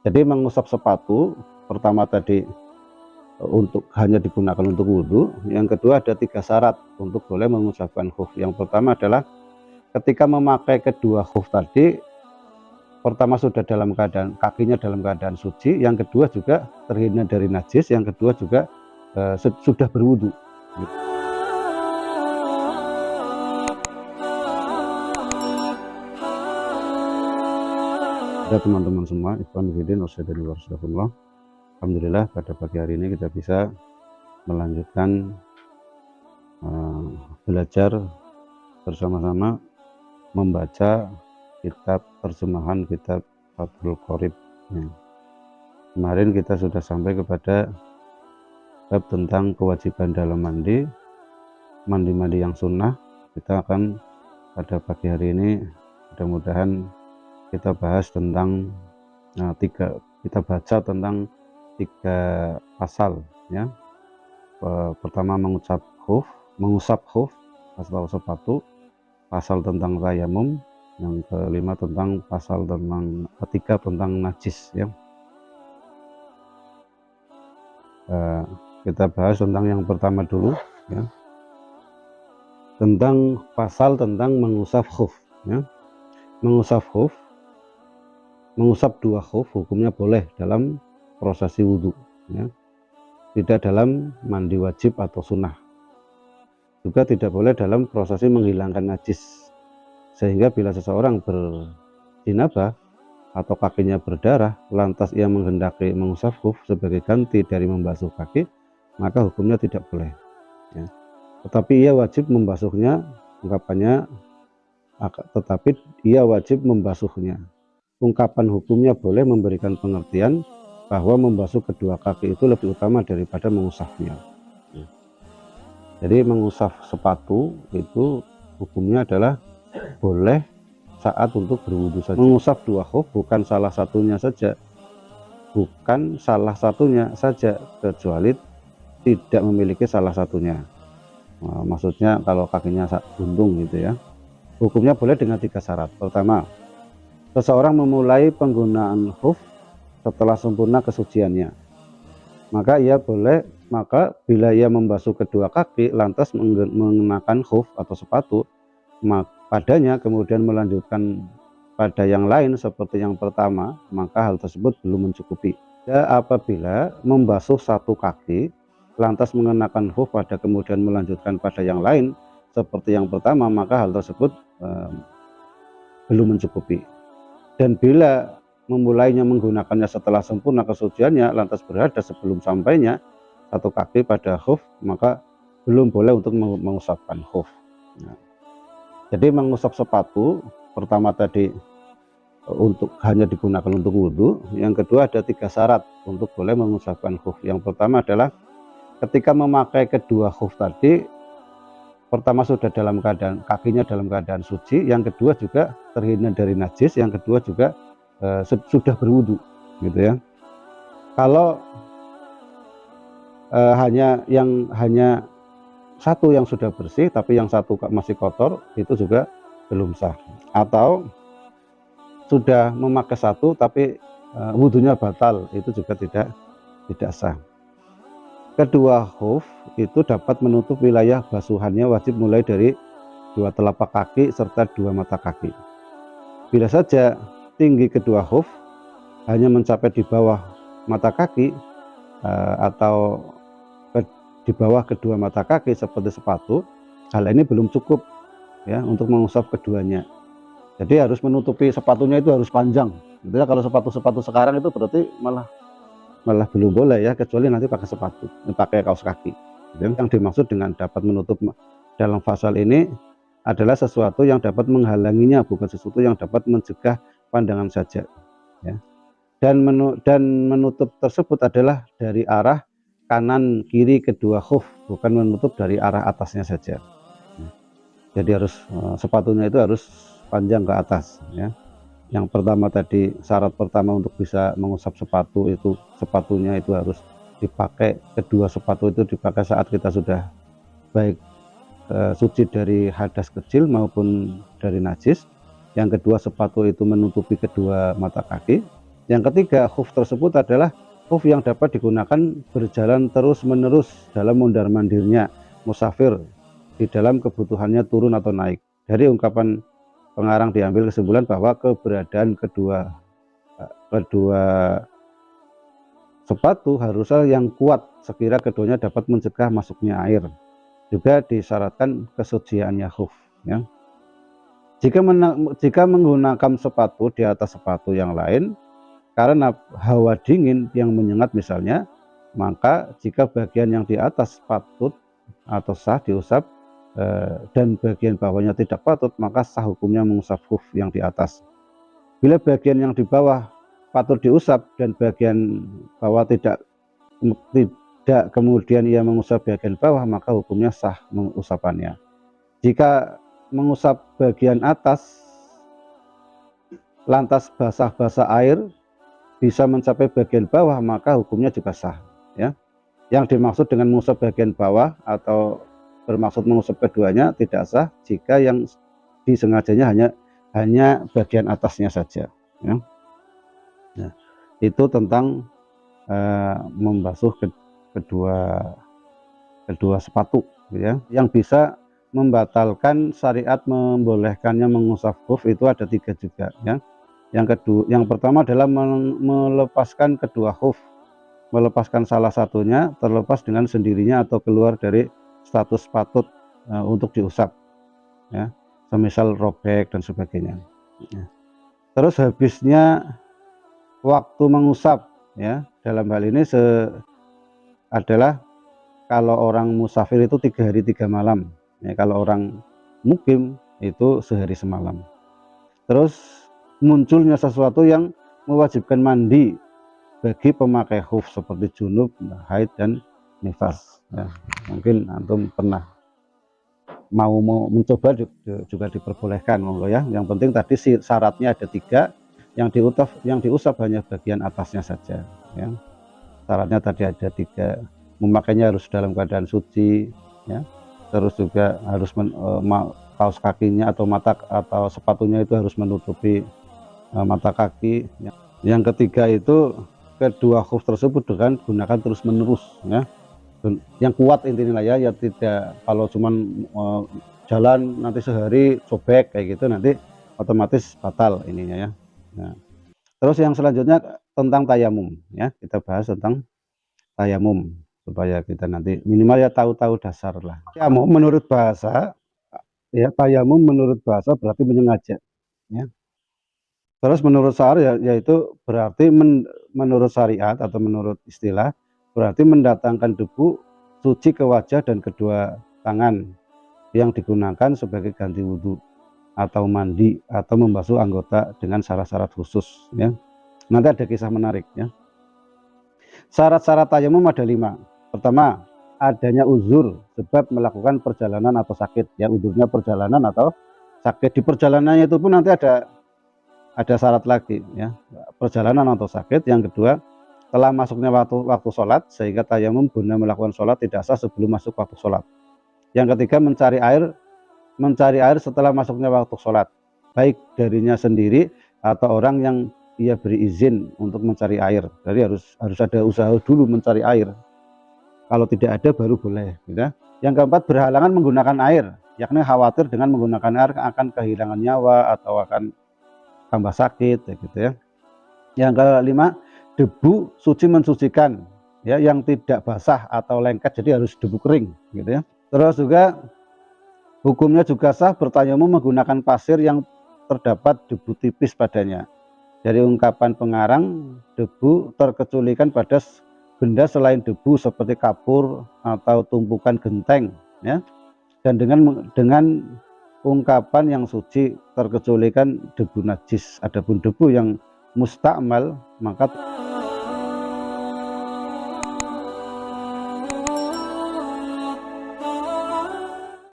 Jadi mengusap sepatu pertama tadi untuk hanya digunakan untuk wudhu. Yang kedua ada 3 syarat untuk boleh mengucapkan khuf. Yang pertama adalah ketika memakai kedua khuf tadi, pertama sudah dalam keadaan kakinya dalam keadaan suci, yang kedua juga terhindar dari najis, yang kedua juga sudah berwudhu. Ya teman-teman semua, ikhwan fillah, alhamdulillah pada pagi hari ini kita bisa melanjutkan belajar bersama-sama membaca kitab terjemahan kitab Fathul Qorib. Kemarin kita sudah sampai kepada bab tentang kewajiban dalam mandi yang sunnah. Kita akan pada pagi hari ini mudah-mudahan kita bahas tentang kita baca tentang 3 pasal ya. Pertama mengusap khuf atau sepatu, pasal tentang tayamum, yang kelima tentang pasal tentang ketiga tentang najis ya. Kita bahas tentang yang pertama dulu ya, tentang pasal tentang mengusap khuf ya. Mengusap 2 khuf hukumnya boleh dalam prosesi wudhu ya, tidak dalam mandi wajib atau sunnah, juga tidak boleh dalam prosesi menghilangkan najis, sehingga bila seseorang berjinabah atau kakinya berdarah lantas ia menghendaki mengusap khuf sebagai ganti dari membasuh kaki, maka hukumnya tidak boleh ya. Tetapi ia wajib membasuhnya, ungkapannya tetapi ia wajib membasuhnya. Ungkapan hukumnya boleh memberikan pengertian bahwa membasuh kedua kaki itu lebih utama daripada mengusapnya. Jadi mengusap sepatu itu hukumnya adalah boleh saat untuk berwudu saja. Mengusap 2 khuf bukan salah satunya saja, kecuali tidak memiliki salah satunya. Maksudnya kalau kakinya buntung gitu ya, hukumnya boleh dengan 3 syarat. Pertama, seseorang memulai penggunaan khuf setelah sempurna kesuciannya, maka bila ia membasuh kedua kaki lantas mengenakan khuf atau sepatu padanya kemudian melanjutkan pada yang lain seperti yang pertama, maka hal tersebut belum mencukupi. Apabila membasuh satu kaki lantas mengenakan khuf pada kemudian melanjutkan pada yang lain seperti yang pertama, maka hal tersebut belum mencukupi. Dan bila memulainya menggunakannya setelah sempurna kesuciannya lantas berhadas sebelum sampainya satu kaki pada khuf, maka belum boleh untuk mengusapkan khuf. Jadi mengusap sepatu pertama tadi untuk hanya digunakan untuk wudhu. Yang kedua ada 3 syarat untuk boleh mengusapkan khuf. Yang pertama adalah ketika memakai kedua khuf tadi, pertama sudah dalam keadaan kakinya dalam keadaan suci, yang kedua juga terhindar dari najis, yang kedua juga sudah berwudhu gitu ya. Kalau hanya satu yang sudah bersih tapi yang satu masih kotor, itu juga belum sah. Atau sudah memakai satu tapi wudhunya batal, itu juga tidak sah. Kedua khuf itu dapat menutup wilayah basuhannya wajib mulai dari 2 telapak kaki serta 2 mata kaki. Bila saja tinggi kedua khuf hanya mencapai di bawah mata kaki atau di bawah kedua mata kaki seperti sepatu, hal ini belum cukup ya untuk mengusap keduanya. Jadi harus menutupi sepatunya itu harus panjang. Gitu ya, kalau sepatu sekarang itu berarti malah belum boleh ya, kecuali nanti pakai kaos kaki. Dan yang dimaksud dengan dapat menutup dalam pasal ini adalah sesuatu yang dapat menghalanginya, bukan sesuatu yang dapat mencegah pandangan saja ya. Dan menutup tersebut adalah dari arah kanan kiri kedua khuf, bukan menutup dari arah atasnya saja. Jadi harus sepatunya itu harus panjang ke atas ya. Yang pertama tadi, syarat pertama untuk bisa mengusap sepatu itu sepatunya itu harus dipakai, kedua sepatu itu dipakai saat kita sudah baik suci dari hadas kecil maupun dari najis. Yang kedua sepatu itu menutupi kedua mata kaki. Yang ketiga, khuf tersebut adalah khuf yang dapat digunakan berjalan terus-menerus dalam mondar-mandirnya musafir di dalam kebutuhannya turun atau naik. Dari ungkapan pengarang diambil kesimpulan bahwa keberadaan kedua sepatu harusnya yang kuat sekira keduanya dapat mencegah masuknya air. Juga disyaratkan kesuciannya khuf, ya. Jika menggunakan sepatu di atas sepatu yang lain karena hawa dingin yang menyengat misalnya, maka jika bagian yang di atas patut atau sah diusap dan bagian bawahnya tidak patut, maka sah hukumnya mengusap khuf yang di atas. Bila bagian yang di bawah patut diusap dan bagian bawah tidak kemudian ia mengusap bagian bawah, maka hukumnya sah mengusapannya. Jika mengusap bagian atas lantas basah-basah air bisa mencapai bagian bawah, maka hukumnya juga sah, ya. Yang dimaksud dengan mengusap bagian bawah atau bermaksud mengusap keduanya tidak sah jika yang disengajanya hanya bagian atasnya saja, ya. Nah, itu tentang membasuh kedua sepatu, ya. Yang bisa membatalkan syariat membolehkannya mengusap khuf itu ada 3 juga, ya. Yang pertama adalah melepaskan kedua khuf, melepaskan salah satunya terlepas dengan sendirinya atau keluar dari status patut untuk diusap, ya, semisal robek dan sebagainya, ya. Terus habisnya waktu mengusap, ya, dalam hal ini adalah kalau orang musafir itu 3 hari 3 malam, ya. Kalau orang mukim itu sehari semalam. Terus munculnya sesuatu yang mewajibkan mandi bagi pemakai khuf seperti junub, haid dan nifas, ya. Mungkin antum pernah mau mencoba juga diperbolehkan, monggo, ya. Yang penting tadi syaratnya ada 3, yang diusap hanya bagian atasnya saja, ya. Syaratnya tadi ada 3, memakainya harus dalam keadaan suci, ya. Terus juga harus kaos kakinya atau sepatunya itu harus menutupi mata kaki, ya. Yang ketiga itu kedua khuf tersebut dengan gunakan terus menerus, ya. Yang kuat intinya lah, ya tidak kalau cuman jalan nanti sehari sobek kayak gitu, nanti otomatis batal ininya, ya. Nah, terus yang selanjutnya tentang tayamum, ya. Kita bahas tentang tayamum supaya kita nanti minimal ya tahu dasar lah. Tayamum menurut bahasa, ya, tayamum menurut bahasa berarti menyengaja, ya. Terus menurut syariat yaitu berarti menurut syariat atau menurut istilah berarti mendatangkan debu suci ke wajah dan kedua tangan yang digunakan sebagai ganti wudhu atau mandi atau membasuh anggota dengan syarat-syarat khusus, ya. Nanti ada kisah menarik, ya. Syarat-syarat tayamum ada 5. Pertama, adanya uzur sebab melakukan perjalanan atau sakit, ya. Uzurnya perjalanan atau sakit. Di perjalanannya itu pun nanti ada syarat lagi, ya, perjalanan atau sakit. Yang kedua, telah masuknya waktu sholat sehingga tayamum guna melakukan sholat tidak sah sebelum masuk waktu sholat. Yang ketiga, mencari air setelah masuknya waktu sholat, baik darinya sendiri atau orang yang ia beri izin untuk mencari air. Jadi harus ada usaha dulu mencari air. Kalau tidak ada baru boleh, gitu. Yang keempat, berhalangan menggunakan air, yakni khawatir dengan menggunakan air akan kehilangan nyawa atau akan tambah sakit, gitu, ya. Yang kelima, debu suci mensucikan, ya, yang tidak basah atau lengket, jadi harus debu kering, gitu, ya. Terus juga hukumnya juga sah bertayamum menggunakan pasir yang terdapat debu tipis padanya. Dari ungkapan pengarang, debu terkecualikan pada benda selain debu seperti kapur atau tumpukan genteng, ya. Dan dengan ungkapan yang suci terkecualikan debu najis. Adapun debu yang mustakmal maka